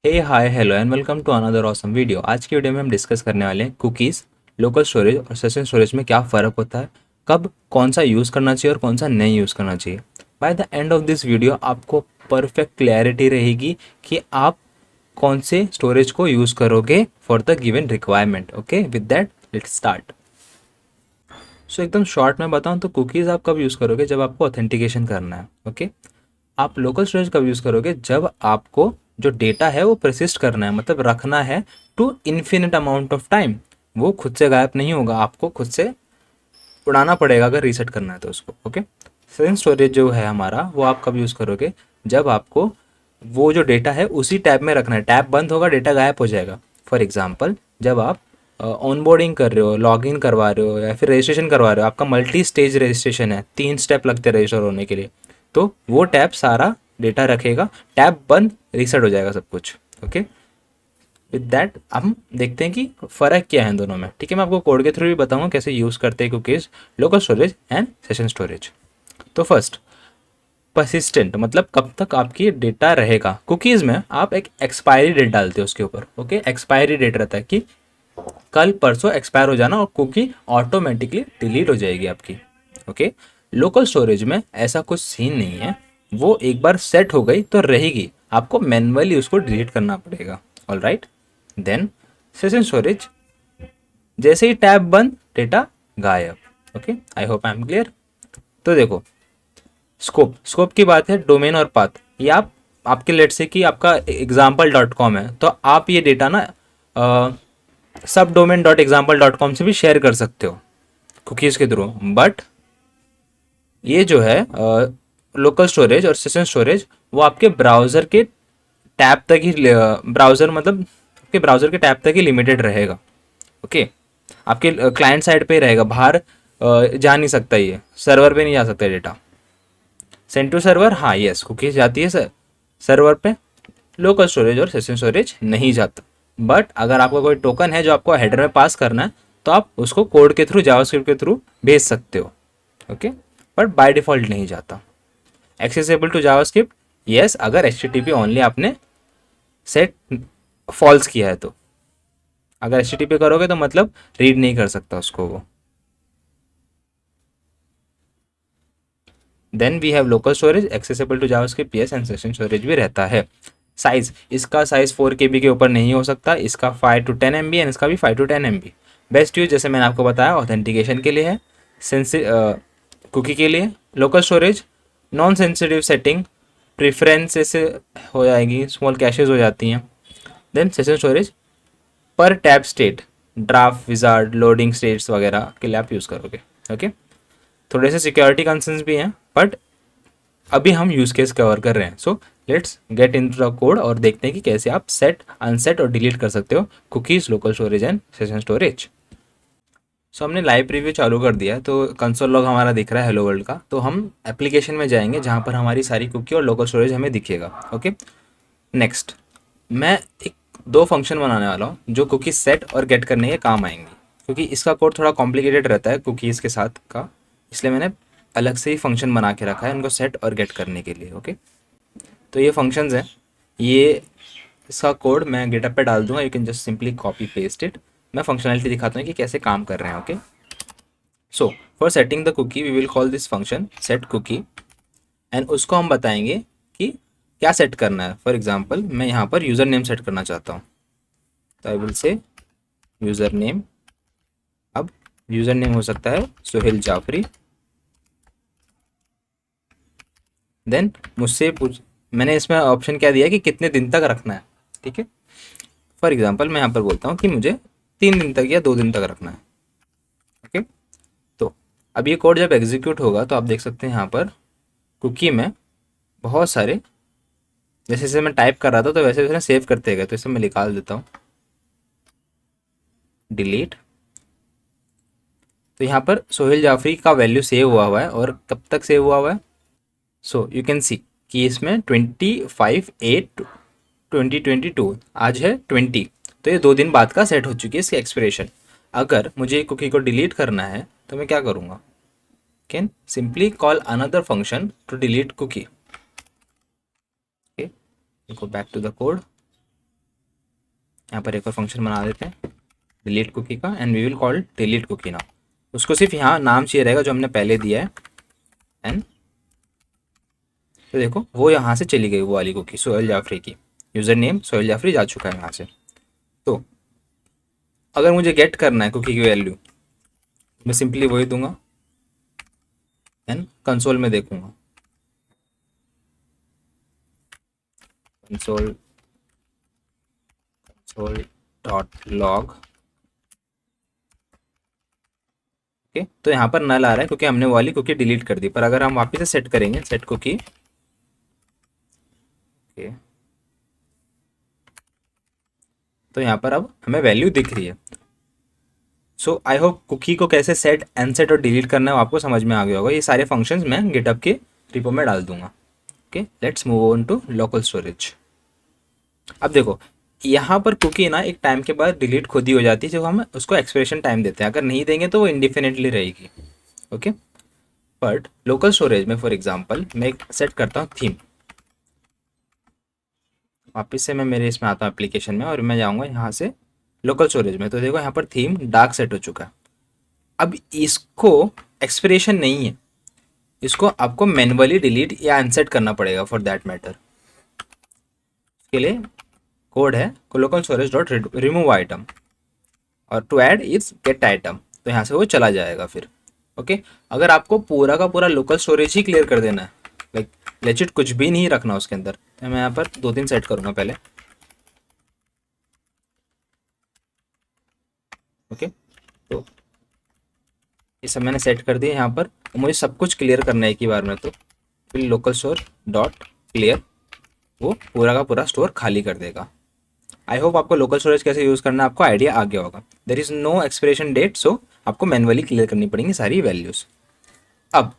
Hey hi hello and welcome to another awesome video. आज की video में हम डिस्कस करने वाले हैं कुकीज़, लोकल स्टोरेज और सेशन स्टोरेज में क्या फ़र्क होता है, कब कौन सा यूज़ करना चाहिए और कौन सा नहीं यूज़ करना चाहिए। By the end of this video आपको परफेक्ट क्लैरिटी रहेगी कि आप कौन से स्टोरेज को यूज़ करोगे for the given requirement. Okay, with that let's start. So एकदम शॉर्ट में बताऊँ तो कुकीज़ आप कब यूज़ करोगे, जब आपको ऑथेंटिकेशन करना है। ओके, आप लोकल स्टोरेज कब यूज़ करोगे, जब आपको जो डेटा है वो परसिस्ट करना है, मतलब रखना है to infinite amount of time. वो खुद से गायब नहीं होगा, आपको खुद से उड़ाना पड़ेगा अगर रीसेट करना है तो उसको। ओके, सेकंड स्टोरेज जो है हमारा, वो आप कब यूज़ करोगे, जब आपको वो जो डेटा है उसी टैब में रखना है। टैब बंद होगा, डेटा गायब हो जाएगा। फॉर एग्जाम्पल, जब आप ऑनबोर्डिंग कर रहे हो, लॉगिन करवा रहे हो या फिर रजिस्ट्रेशन करवा रहे हो, आपका मल्टी स्टेज रजिस्ट्रेशन है, 3 स्टेप लगते हैं रजिस्टर होने के लिए, तो वो टैब सारा डेटा रखेगा। टैब बंद, रीसेट हो जाएगा सब कुछ। ओके, विद दैट हम देखते हैं कि फ़र्क क्या है इन दोनों में। ठीक है, मैं आपको कोड के थ्रू भी बताऊंगा कैसे यूज़ करते हैं cookies, local storage and session storage. तो फर्स्ट, परसिस्टेंट मतलब कब तक आपकी डेटा रहेगा। कुकीज़ में आप एक एक्सपायरी डेट डालते हो उसके ऊपर। ओके, एक्सपायरी डेट रहता है कि कल परसों एक्सपायर हो जाना और कुकी ऑटोमेटिकली डिलीट हो जाएगी आपकी। ओके, लोकल स्टोरेज में ऐसा कुछ सीन नहीं है, वो एक बार सेट हो गई तो रहेगी, आपको मैन्युअली उसको डिलीट करना पड़ेगा। All right, then session storage, जैसे ही टैब बंद, डेटा गायब। Okay, I hope I am clear. तो देखो, स्कोप स्कोप की बात है, डोमेन और पाथ। ये आप आपके लेट से कि आपका एग्जाम्पल डॉट कॉम है, तो आप ये डेटा ना सब domain dot example dot com से भी शेयर कर सकते हो कुकीज़ के थ्रू। बट ये जो है लोकल स्टोरेज और सेशन स्टोरेज, वो आपके ब्राउज़र के टैब तक ही, ब्राउज़र मतलब आपके ब्राउज़र के टैब तक ही लिमिटेड रहेगा। ओके, आपके क्लाइंट साइड पे ही रहेगा, बाहर जा नहीं सकता, ये सर्वर पे नहीं जा सकता डेटा। सेंड टू सर्वर, हाँ यस, कुकीज़ जाती है सर सर्वर पे, लोकल स्टोरेज और सेशन स्टोरेज नहीं जाता। बट अगर आपका कोई टोकन है जो आपको हेडर में पास करना है, तो आप उसको कोड के थ्रू, जावास्क्रिप्ट के थ्रू भेज सकते हो। ओके, बट बाय डिफ़ॉल्ट नहीं जाता। एक्सेसिबल टू जावास्क्रिप्ट, यस, अगर एच ओनली आपने सेट फॉल्स किया है तो। अगर एच करोगे तो मतलब रीड नहीं कर सकता उसको वो। Then we have local storage, accessible to JavaScript, yes, and session storage भी रहता है। साइज, इसका साइज 4 KB के ऊपर नहीं हो सकता, इसका 5 to 10 MB एंड इसका भी 5 to 10 MB। बेस्ट यूज जैसे मैंने आपको बताया ऑथेंटिकेशन के लिए है, सेंसि कुकी के लिए। Local storage non sensitive setting preference से हो जाएगी, स्मॉल कैशेज हो जाती हैं। देन सेशन स्टोरेज पर tab state, draft, wizard, loading states वगैरह के लिए आप यूज़ करोगे। ओके, थोड़े से सिक्योरिटी कंसर्न्स भी हैं, बट अभी हम यूज़ केस कवर कर रहे हैं। So let's get into the code और देखते हैं कि कैसे आप सेट, अनसेट और डिलीट कर सकते हो cookies, local storage and session storage. So हमने लाइव प्रीव्यू चालू कर दिया है, तो कंसोल लॉग हमारा दिख रहा है हेलो वर्ल्ड का। तो हम एप्लीकेशन में जाएंगे जहाँ पर हमारी सारी कुकी और लोकल स्टोरेज हमें दिखेगा। ओके, नेक्स्ट, मैं एक दो फंक्शन बनाने वाला हूँ जो कुकी सेट और गेट करने के काम आएंगे, क्योंकि इसका कोड थोड़ा कॉम्प्लिकेटेड रहता है कुकीज़ के साथ का, इसलिए मैंने अलग से ही फंक्शन बना के रखा है इनको सेट और गेट करने के लिए। ओके, तो ये फंक्शंस हैं, ये इसका कोड मैं गिटहब पे डाल दूंगा, you can just simply copy paste it. मैं फंक्शनलिटी दिखाता हूँ कि कैसे काम कर रहे हैं। Okay, so for setting the cookie we will call this function set cookie, and उसको हम बताएंगे कि क्या सेट करना है। फॉर एग्जाम्पल, मैं यहाँ पर यूज़र नेम सेट करना चाहता हूँ, तो I will say user name. अब यूज़र नेम हो सकता है सोहेल जाफरी। देन मुझसे पूछ, मैंने इसमें ऑप्शन क्या दिया है कि कितने दिन तक रखना है। ठीक है, फॉर एग्जाम्पल मैं यहाँ पर बोलता हूँ कि मुझे 3 दिन तक या 2 दिन तक रखना है। ओके, तो अब ये कोड जब एग्जीक्यूट होगा तो आप देख सकते हैं यहाँ पर कुकी में बहुत सारे, जैसे जैसे मैं टाइप कर रहा था तो वैसे वैसे सेव करते गए, तो इसे मैं निकाल देता हूँ, डिलीट। तो यहाँ पर सोहेल जाफरी का वैल्यू सेव हुआ है, और कब तक सेव हुआ है, सो यू कैन सी कि इसमें 25/8/2022, आज है 20, तो ये 2 दिन बाद का सेट हो चुकी है इसकी एक्सपिरेशन। अगर मुझे कुकी को डिलीट करना है तो मैं क्या करूँगा, can simply call another function to delete cookie. Okay, go back to the code. यहाँ पर एक और फंक्शन बना देते हैं डिलीट कुकी का, and we will call delete cookie now. उसको सिर्फ यहाँ नाम चाहिए रहेगा जो हमने पहले दिया है, एंड तो देखो वो यहाँ से चली गई वो वाली कुकी सोहेल जाफरी की, यूज़र नेम सोहेल जाफरी जा चुका है यहाँ से। तो अगर मुझे गेट करना है कुकी की वैल्यू, मैं सिंपली वही दूंगा एंड कंसोल में देखूंगा, कंसोल डॉट लॉग। ओके, तो यहाँ पर नल आ रहा है क्योंकि हमने वो वाली कुकी डिलीट कर दी। पर अगर हम वापस से सेट करेंगे सेट कुकी, ओके, तो यहाँ पर अब हमें वैल्यू दिख रही है। सो आई होप कुकी को कैसे सेट अनसेट और डिलीट करना है वो आपको समझ में आ गया होगा। ये सारे फंक्शंस मैं गिटहब के रिपो में डाल दूंगा। Okay, let's move on to local storage. अब देखो यहाँ पर कुकी ना एक टाइम के बाद डिलीट खुद ही हो जाती है जब हम उसको एक्सपिरेशन टाइम देते हैं। अगर नहीं देंगे तो वो इंडिफिनिटली रहेगी। ओके, बट लोकल स्टोरेज में फॉर एग्जांपल मैं एक सेट करता हूँ थीम। वापस से मैं मेरे इसमें आता हूँ एप्लीकेशन में, और मैं जाऊँगा यहाँ से लोकल स्टोरेज में। तो देखो यहाँ पर थीम डार्क सेट हो चुका है। अब इसको एक्सपिरेशन नहीं है, इसको आपको मैनुअली डिलीट या अनसेट करना पड़ेगा फॉर दैट मैटर। इसके लिए कोड है local storage dot remove item, और to add is get item, तो यहाँ से वो चला जाएगा फिर। ओके, अगर आपको पूरा का पूरा लोकल स्टोरेज ही क्लियर कर देना है, लाइक लेजिट कुछ भी नहीं रखना उसके अंदर, तो मैं यहाँ पर 2-3 सेट करूँगा पहले। ओके, तो ये सब मैंने सेट कर दिया यहाँ पर। मुझे सब कुछ क्लियर करना है एक ही बार में, तो फिर लोकल स्टोर डॉट क्लियर वो पूरा का पूरा स्टोर खाली कर देगा। आई होप आपको लोकल स्टोरेज कैसे यूज़ करना है आपको आइडिया आ गया होगा। There is no expiration date, so आपको मैनुअली क्लियर करनी पड़ेंगी सारी वैल्यूज़। अब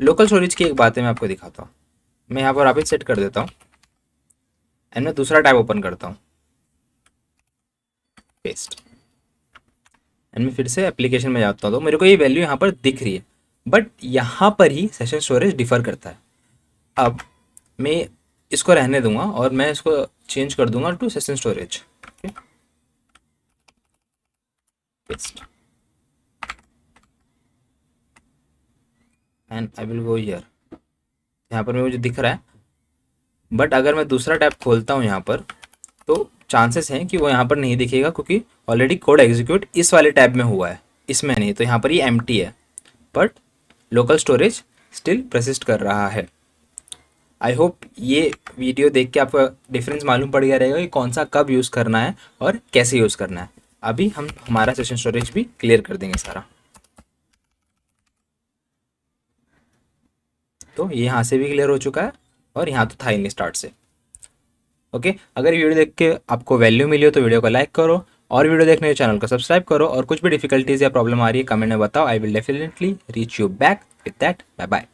लोकल स्टोरेज की एक बात है मैं आपको दिखाता हूँ। मैं यहाँ पर वापस सेट कर देता हूँ एंड मैं दूसरा टैब ओपन करता हूँ, पेस्ट, एंड मैं फिर से एप्लीकेशन में जाता हूँ। तो मेरे को ये वैल्यू यहाँ पर दिख रही है, बट यहाँ पर ही सेशन स्टोरेज डिफर करता है। अब मैं इसको रहने दूंगा और मैं इसको चेंज कर दूंगा to session storage. Paste and I will go here. यहाँ पर मुझे दिख रहा है, बट अगर मैं दूसरा टैब खोलता हूँ यहाँ पर, तो चांसेस हैं कि वो यहाँ पर नहीं दिखेगा क्योंकि ऑलरेडी कोड एग्जीक्यूट इस वाले टैब में हुआ है, इसमें नहीं। तो यहाँ पर ये एम्प्टी है, but local storage still persist कर रहा है। आई होप ये वीडियो देख के आपको डिफरेंस मालूम पड़ गया रहेगा कि कौन सा कब यूज़ करना है और कैसे यूज़ करना है। अभी हम हमारा सेशन स्टोरेज भी क्लियर कर देंगे सारा। तो ये यहाँ से भी क्लियर हो चुका है और यहाँ तो था ही नहीं स्टार्ट से। ओके, अगर वीडियो देख के आपको वैल्यू मिली हो तो वीडियो को लाइक करो, और वीडियो देखने के चैनल को सब्सक्राइब करो, और कुछ भी डिफिकल्टीज या प्रॉब्लम आ रही है कमेंट में बताओ। I will definitely reach you back with that. Bye bye.